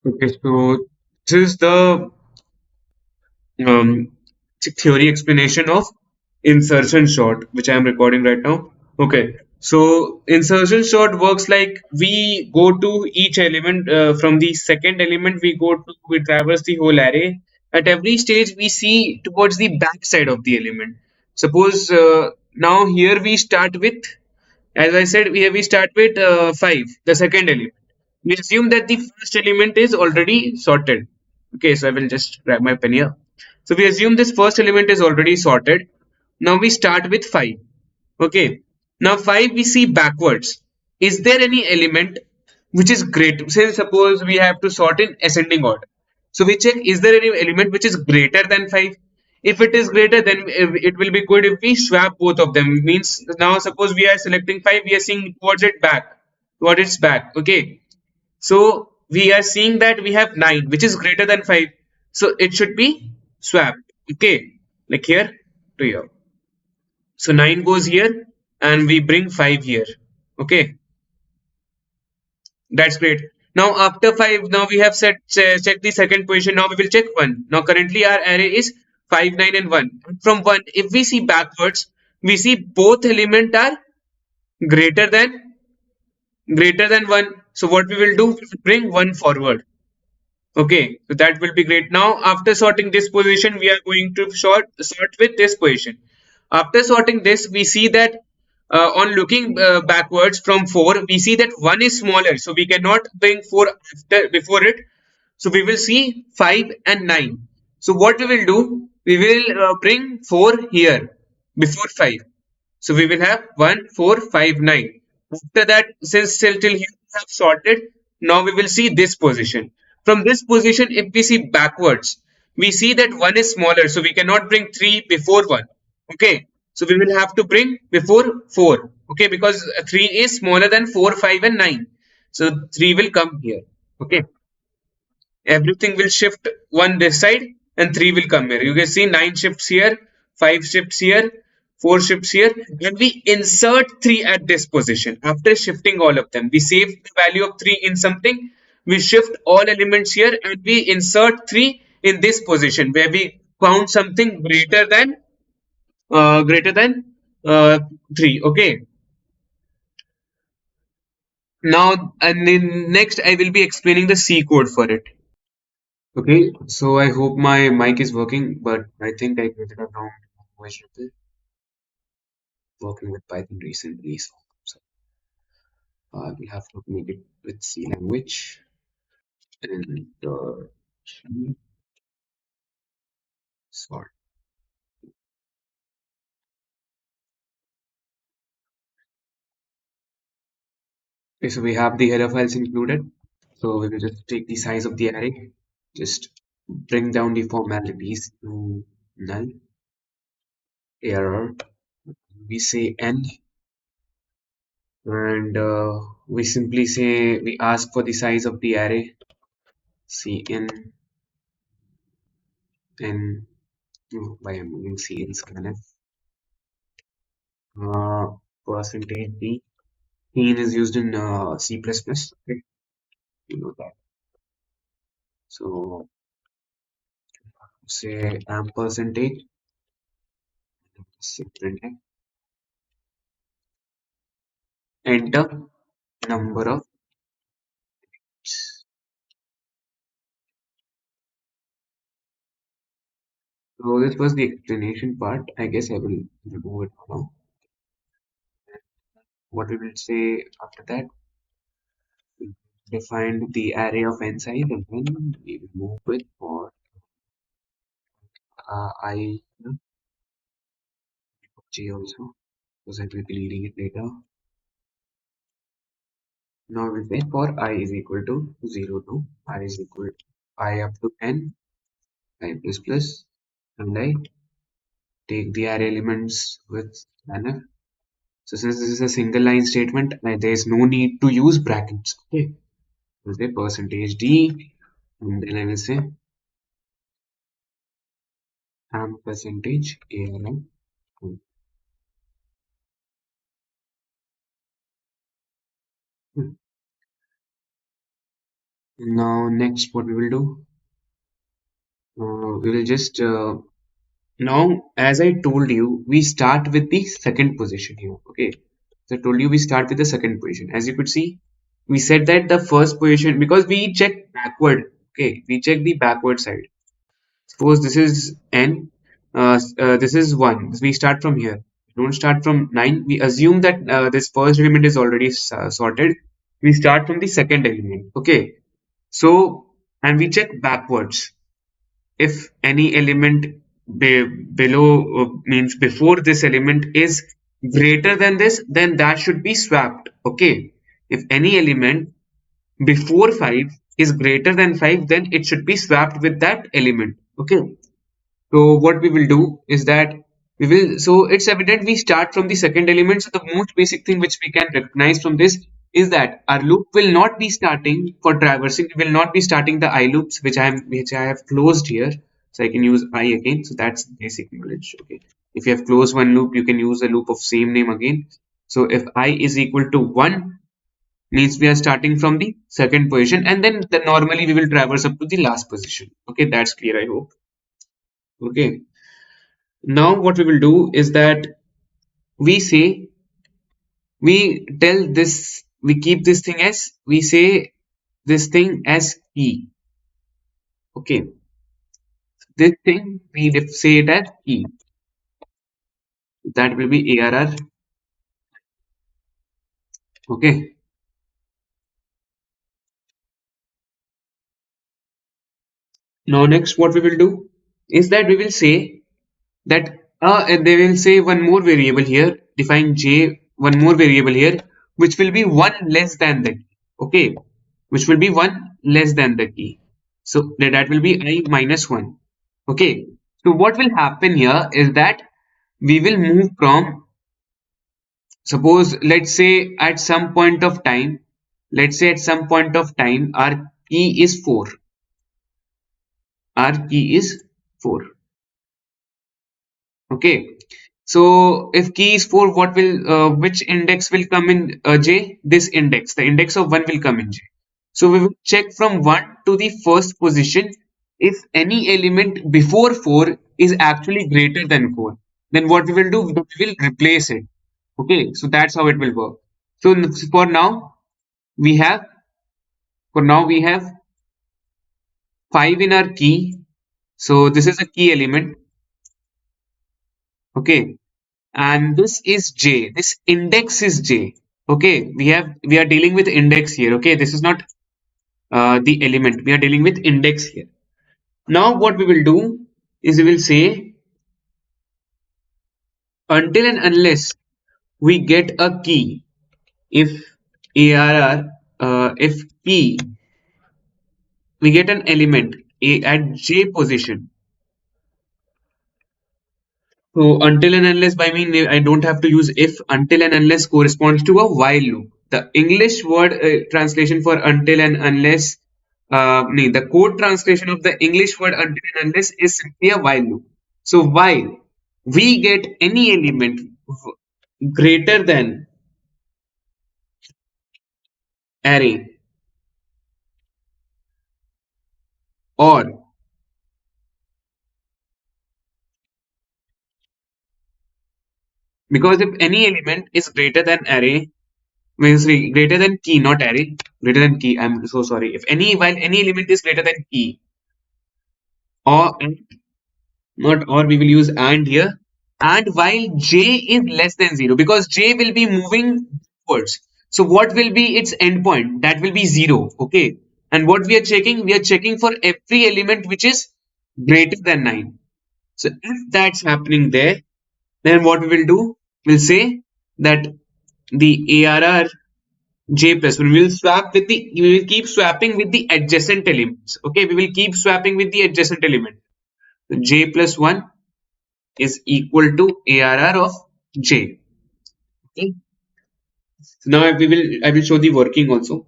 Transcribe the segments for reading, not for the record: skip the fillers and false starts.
Okay, so this is the um, theory explanation of insertion sort, which I am recording right now. Okay, so insertion sort works like we go to each element from the second element, we traverse the whole array. At every stage, we see towards the back side of the element. Suppose now here we start with, as I said, we start with 5, the second element. We assume that the first element is already sorted. Okay, so I will just grab my pen here. So we assume this first element is already sorted. Now we start with 5. Okay. Now 5 we see backwards. Is there any element which is great? Say suppose we have to sort in ascending order. So we check, is there any element which is greater than 5? If it is greater, then it will be good if we swap both of them. Means now suppose we are selecting 5, we are seeing towards its back. Okay. So we are seeing that we have 9, which is greater than 5. So it should be swapped. Okay. Like here to here. So 9 goes here and we bring 5 here. Okay. That's great. Now after 5, now we have check the second position. Now we will check 1. Now currently our array is 5, 9 and 1. From 1, if we see backwards, we see both element are greater than greater than 1. So what we will do, we will bring 1 forward. Okay, so that will be great. Now, after sorting this position, we are going to sort with this position. After sorting this, we see that on looking backwards from 4, we see that 1 is smaller, so we cannot bring 4 after before it. So we will see 5 and 9. So what we will do, we will bring 4 here before 5. So we will have 1, 4, 5, 9. After that, since till here we have sorted, now we will see this position. From this position, if we see backwards, we see that 1 is smaller, so we cannot bring 3 before 1. Okay, so we will have to bring before 4. Okay, because 3 is smaller than 4, 5, and 9. So 3 will come here. Okay, everything will shift 1 this side and 3 will come here. You can see 9 shifts here, 5 shifts here, 4 shifts here, and we insert 3 at this position. After shifting all of them, we save the value of 3 in something, we shift all elements here and we insert 3 in this position where we found something greater than 3. Okay, now and then next I will be explaining the C code for it. Okay, so I hope my mic is working, but I think I created a wrong language working with Python recently, so I will have to make it with C language and sort. Okay, so we have the header files included. So we will just take the size of the array, just bring down the formalities to null, error. We say n, and we simply say we ask for the size of the array, cn n. By moving C in scanf. Percentage D. Cin is used in C++. Okay, you know that. So say ampersandage, enter number of. So this was the explanation part. I guess I will remove it now. What we will say after that, we define the array of n size and then we will move with for I j also because I will be leading it later. Now we say for I is equal to 0 to I is equal to I up to n, I plus plus, and I take the array elements with scanf. So since this is a single line statement, there is no need to use brackets. Okay. So say percentage D, and then I will say am percentage ARM. Now next what we will do, we will just now, as I told you, we start with the second position here. Okay, so I told you we start with the second position. As you could see, we said that the first position, because we check backward. Okay, we check the backward side. Suppose this is n, this is 1. We start from here. We don't start from 9. We assume that this first element is already sorted. We start from the second element. Okay, so and we check backwards. If any element below, means before this element, is greater than this, then that should be swapped. Okay, if any element before 5 is greater than 5, then it should be swapped with that element. Okay, so what we will do is that we will, so it's evident we start from the second element. So the most basic thing which we can recognize from this is that our loop will not be starting for traversing. We will not be starting the I loops, which I have closed here. So I can use I again. So that's basic knowledge. Okay. If you have closed one loop, you can use a loop of same name again. So if I is equal to 1, means we are starting from the second position, and then normally we will traverse up to the last position. Okay, that's clear, I hope. Okay. Now what we will do is that we say, we tell this, we keep this thing as, we say this thing as key. Okay, this thing we say it as key. That will be ARR. Okay. Now next what we will do is that we will say that and they will say one more variable here, define j, one more variable here, which will be one less than the key. Okay, which will be one less than the key. So that will be I minus 1. Okay, so what will happen here is that we will move from, suppose, let's say at some point of time, our key is 4. Our key is 4. Okay, so if key is 4, what will, which index will come in j? This index, the index of 1 will come in j. So we will check from 1 to the first position. If any element before 4 is actually greater than 4, then what we will do, we will replace it. Okay, so that's how it will work. So for now, we have, for now we have 5 in our key. So this is a key element. Okay, and this is j, this index is j. Okay, we are dealing with index here. Okay, this is not the element, we are dealing with index here. Now what we will do is we will say, until and unless we get a key, if arr, if key, we get an element a at j position. So until and unless, by mean I don't have to use if. Until and unless corresponds to a while loop. The English word translation for until and unless, no, the code translation of the English word until and unless is simply a while loop. So while we get any element greater than array, or because if any element is greater than array, means greater than key, not array, greater than key. I'm so sorry. If any, while any element is greater than key, or not or, we will use and here, and while j is less than 0, because j will be moving backwards. So what will be its endpoint? That will be 0. Okay, and what we are checking, we are checking for every element which is greater than 9. So if that's happening there, then what we will do, we'll say that the arr j plus 1, we will swap with the, we will keep swapping with the adjacent elements. Okay, we will keep swapping with the adjacent element. So j plus 1 is equal to ARR of J. Okay. So now I will show the working also.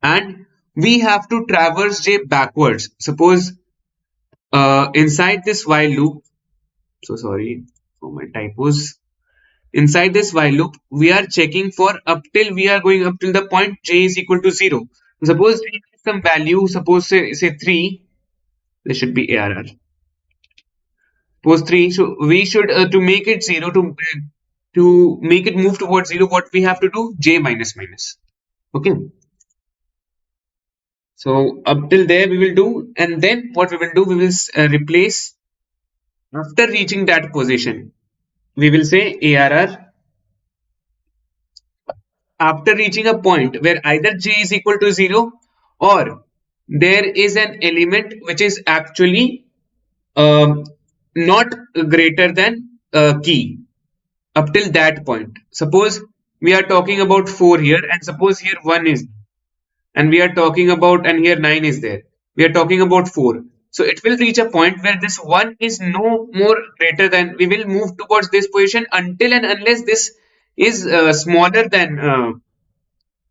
And we have to traverse J backwards. Suppose inside this while loop, so sorry for my typos. Inside this while loop, we are checking for up till we are going up till the point J is equal to 0. Suppose we have some value, suppose say 3, this should be ARR. Suppose 3, so we should, to make it 0, to make it move towards 0, what we have to do? J minus minus. Okay. So up till there we will do, and then what we will do, we will replace after reaching that position. We will say ARR after reaching a point where either j is equal to 0 or there is an element which is actually um, not greater than key up till that point. Suppose we are talking about 4 here, and suppose here 1 is, and we are talking about, and here 9 is there. We are talking about 4. So it will reach a point where this 1 is no more greater than, we will move towards this position until and unless this is smaller than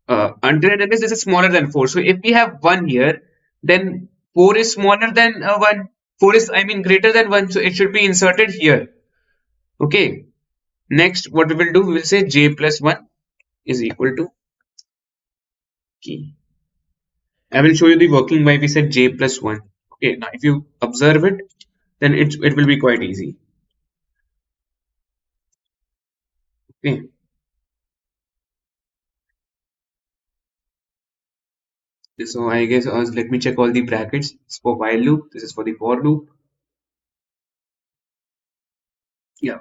until and unless this is smaller than 4. So if we have 1 here, then 4 is smaller than 1. 4 is, I mean, greater than 1. So it should be inserted here. Okay. Next, what we will do, we will say j plus 1 is equal to key. I will show you the working why we said j plus 1. Okay. Now, if you observe it, then it will be quite easy. Okay. So I guess let me check all the brackets. It's for while loop. This is for the for loop. Yeah.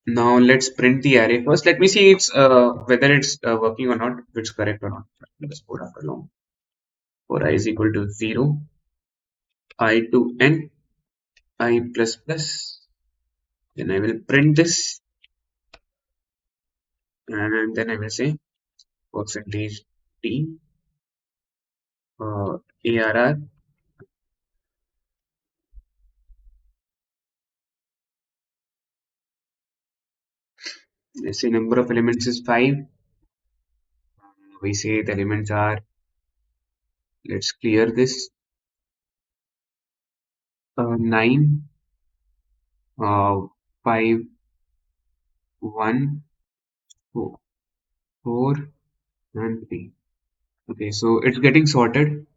Now let's print the array first. Let me see it's whether it's working or not, if it's correct or not. Let's put after long. For I is equal to 0, I to n, I plus plus. Then I will print this, and then I will say percentage t arr. Let's say number of elements is 5. We say the elements are, let's clear this, 9, 5, 1, 4, and 3. Okay, so it's getting sorted.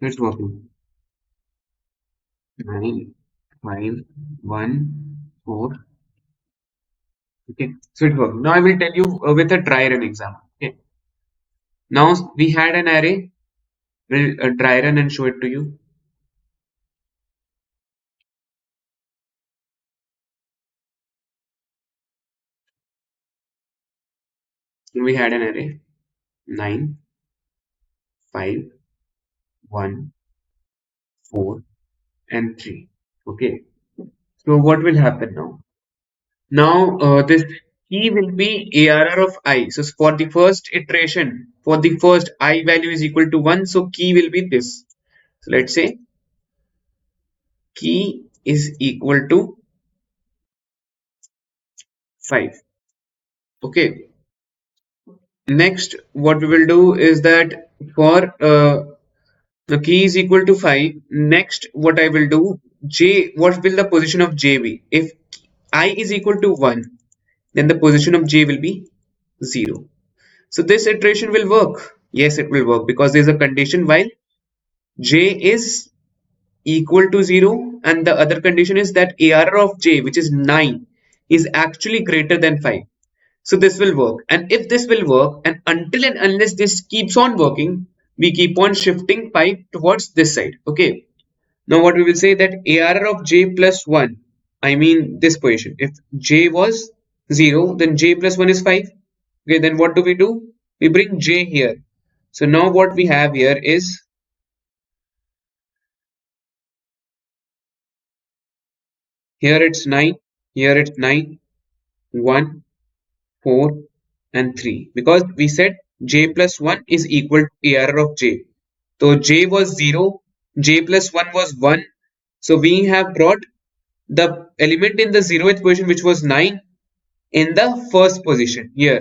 It's working. 9, 5, 1, 4. Okay, so it worked. Now I will tell you with a try run example. Okay, now we had an array. We'll try run and show it to you. We had an array 9, 5, 1, 4, and 3. Okay, so what will happen now? Now this key will be ARR of I. So for the first iteration, for the first I value is equal to 1, so key will be this. So let's say key is equal to 5. Okay. Next, what we will do is that for the key is equal to 5. Next, what I will do, j, what will the position of j be? If I is equal to 1, then the position of j will be 0. So this iteration will work. Yes, it will work because there is a condition while j is equal to 0, and the other condition is that ARR of j, which is 9, is actually greater than 5. So this will work. And if this will work, and until and unless this keeps on working, we keep on shifting pipe towards this side. Okay. Now what we will say that ARR of j plus 1, I mean this position. If j was 0, then j plus 1 is 5. Okay, then what do? We bring j here. So now what we have here is, here it's 9, here it's 9, 1, 4, and 3, because we said j plus 1 is equal to ARR of j. So j was 0, j plus 1 was 1. So we have brought the element in the 0th position, which was 9, in the first position here.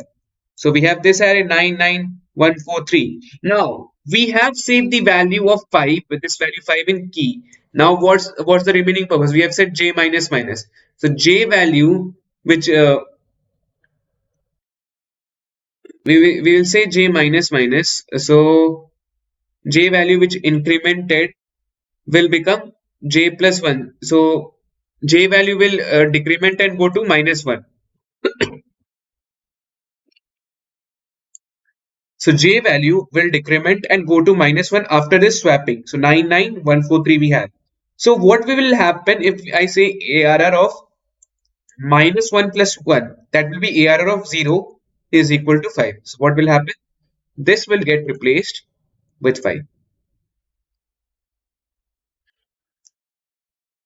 So we have this array 9, 9, 1, 4, 3. Now we have saved the value of 5 with this value 5 in key. Now what's the remaining purpose? We have said j minus minus. So j value, which we will say j minus minus. So j value which incremented will become j plus 1. So j value will decrement and go to minus 1. So j value will decrement and go to minus 1 after this swapping. So 99143 we have. So what will happen if I say ARR of minus 1 plus 1? That will be ARR of 0 is equal to 5. So what will happen? This will get replaced with 5.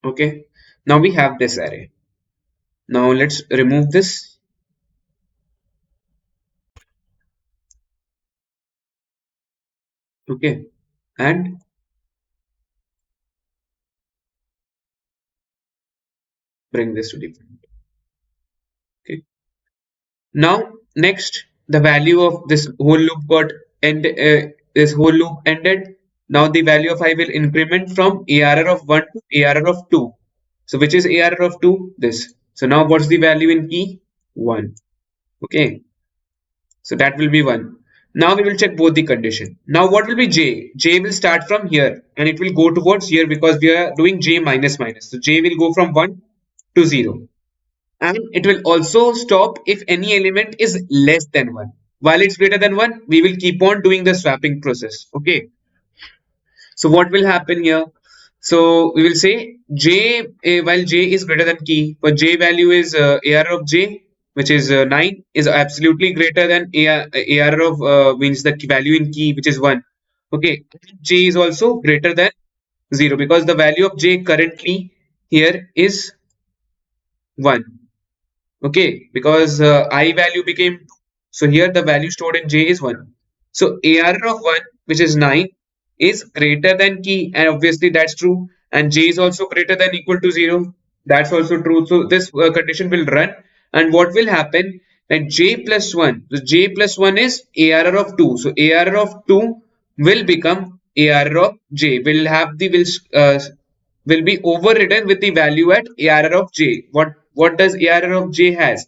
Okay. Now we have this array. Now let's remove this. Okay. And bring this to default. Okay. Now, next, the value of this whole loop got end. This whole loop ended. Now the value of I will increment from ARR of 1 to ARR of 2. So which is ARR of 2? This. So now what's the value in key? 1. Okay. So that will be 1. Now we will check both the condition. Now what will be J? J will start from here and it will go towards here because we are doing J minus minus. So J will go from 1 to 0. And it will also stop if any element is less than 1. While it's greater than 1, we will keep on doing the swapping process. Okay. So what will happen here? So we will say j while j is greater than key, but j value is AR of j, which is 9, is absolutely greater than AR of means the value in key, which is 1. Okay. J is also greater than 0 because the value of j currently here is 1. Okay, because I value became 2. So here the value stored in j is 1. So ARR of 1, which is 9, is greater than key, and obviously that's true. And j is also greater than equal to 0. That's also true. So this condition will run. And what will happen? That j plus 1, so j plus 1 is ARR of 2. So ARR of 2 will become ARR of j. Will have the will be overridden with the value at ARR of j. What does ARR of j has?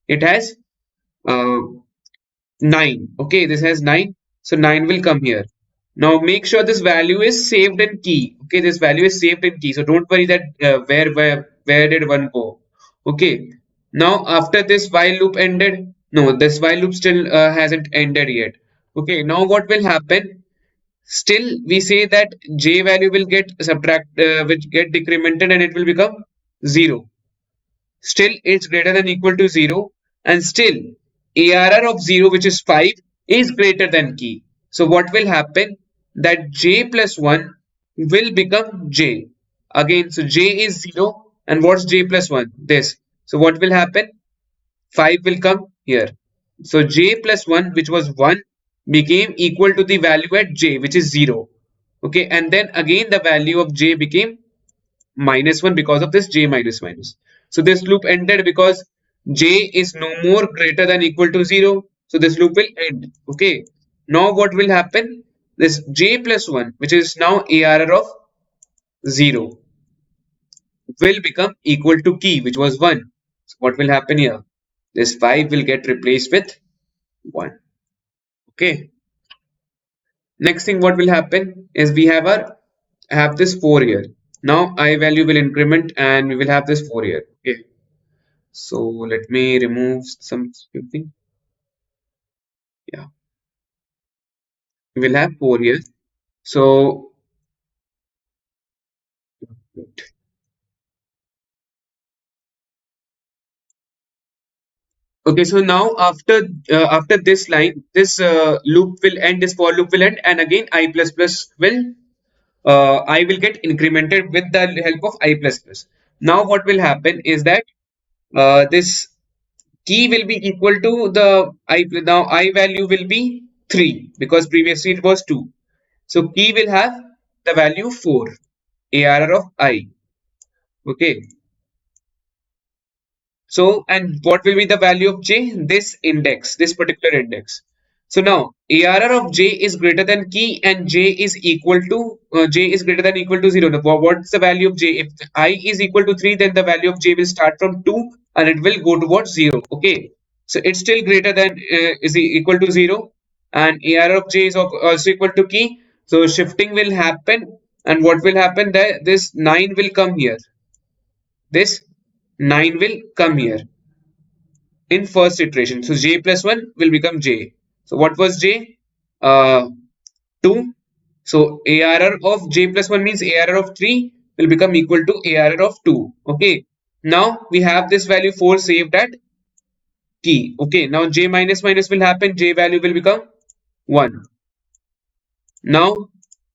It has uh, 9. Okay, this has 9. So 9 will come here. Now make sure this value is saved in key. Okay, this value is saved in key. So don't worry that where did one go. Okay. Now after this while loop ended, no, this while loop still hasn't ended yet. Okay. Now what will happen? Still, we say that j value will get which get decremented and it will become 0. Still, it's greater than equal to 0, and still ARR of 0, which is 5, is greater than key. So what will happen? That j plus 1 will become j. Again, so j is 0, and what's j plus 1? This. So what will happen? 5 will come here. So j plus 1, which was 1, became equal to the value at j, which is 0. Okay, and then again the value of j became minus 1 because of this j minus minus. So this loop ended because j is no more greater than equal to 0. So this loop will end. Okay, now what will happen? This j plus 1, which is now ARR of 0, will become equal to key, which was 1. So what will happen here? This 5 will get replaced with 1. Okay. Next thing what will happen is we have this 4 here. Now I value will increment and we will have this 4 here. Okay. So let me remove something. Yeah. We will have 4 here. So okay, so now after this line, this loop will end, this for loop will end, and again I plus plus will I will get incremented with the help of I plus plus. Now what will happen is that this key will be equal to the I, now I value will be 3 because previously it was 2. So key will have the value 4, ARR of I. Okay. So, and what will be the value of j? This index, this particular index. So now ARR of j is greater than key and j is equal to j is greater than equal to 0. Now, what's the value of j? If I is equal to 3, then the value of j will start from 2 and it will go towards 0. Okay. So it's still greater than is equal to 0, and ARR of j is also equal to key. So shifting will happen, and what will happen that this 9 will come here. This 9 will come here in first iteration. So j plus 1 will become j. So what was j? 2. So ARR of j plus 1 means ARR of 3 will become equal to ARR of 2. Okay. Now we have this value 4 saved at key. Okay. Now j minus minus will happen. J value will become 1. Now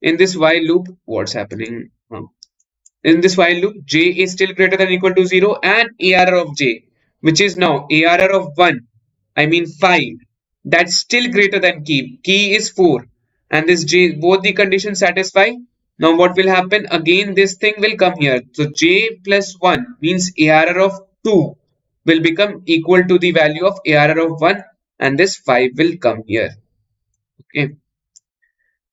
in this while loop, what's happening? In this while loop, j is still greater than or equal to 0 and ARR of j, which is now ARR of 1, I mean 5, that's still greater than key. Key is 4 and this j, both the conditions satisfy. Now what will happen? Again, this thing will come here. So j plus 1 means ARR of 2 will become equal to the value of ARR of 1 and this 5 will come here. Okay.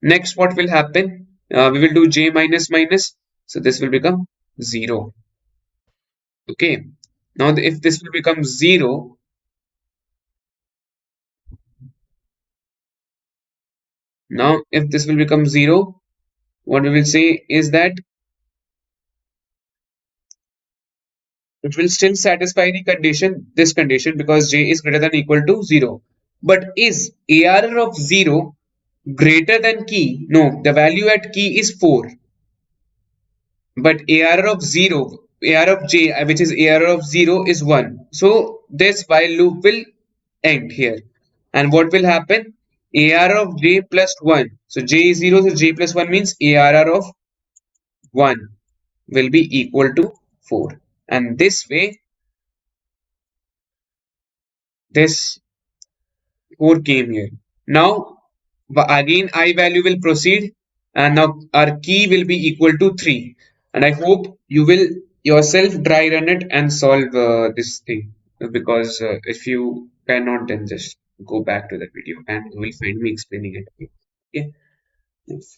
Next, what will happen? We will do j minus minus. So this will become 0. Okay. Now, if this will become 0, now if this will become 0, what we will say is that it will still satisfy the condition, this condition, because j is greater than or equal to 0. But is ARR of 0 greater than key? No, the value at key is 4. But ARR of 0, ARR of j, which is ARR of 0 is 1. So this while loop will end here. And what will happen? ARR of j plus 1. So j is 0, so j plus 1 means ARR of 1 will be equal to 4. And this way, this 4 came here. Now, again, I value will proceed and now our key will be equal to 3. And I hope you will yourself dry run it and solve this thing, because if you cannot, then just go back to the video and you will find me explaining it. Okay. Yes.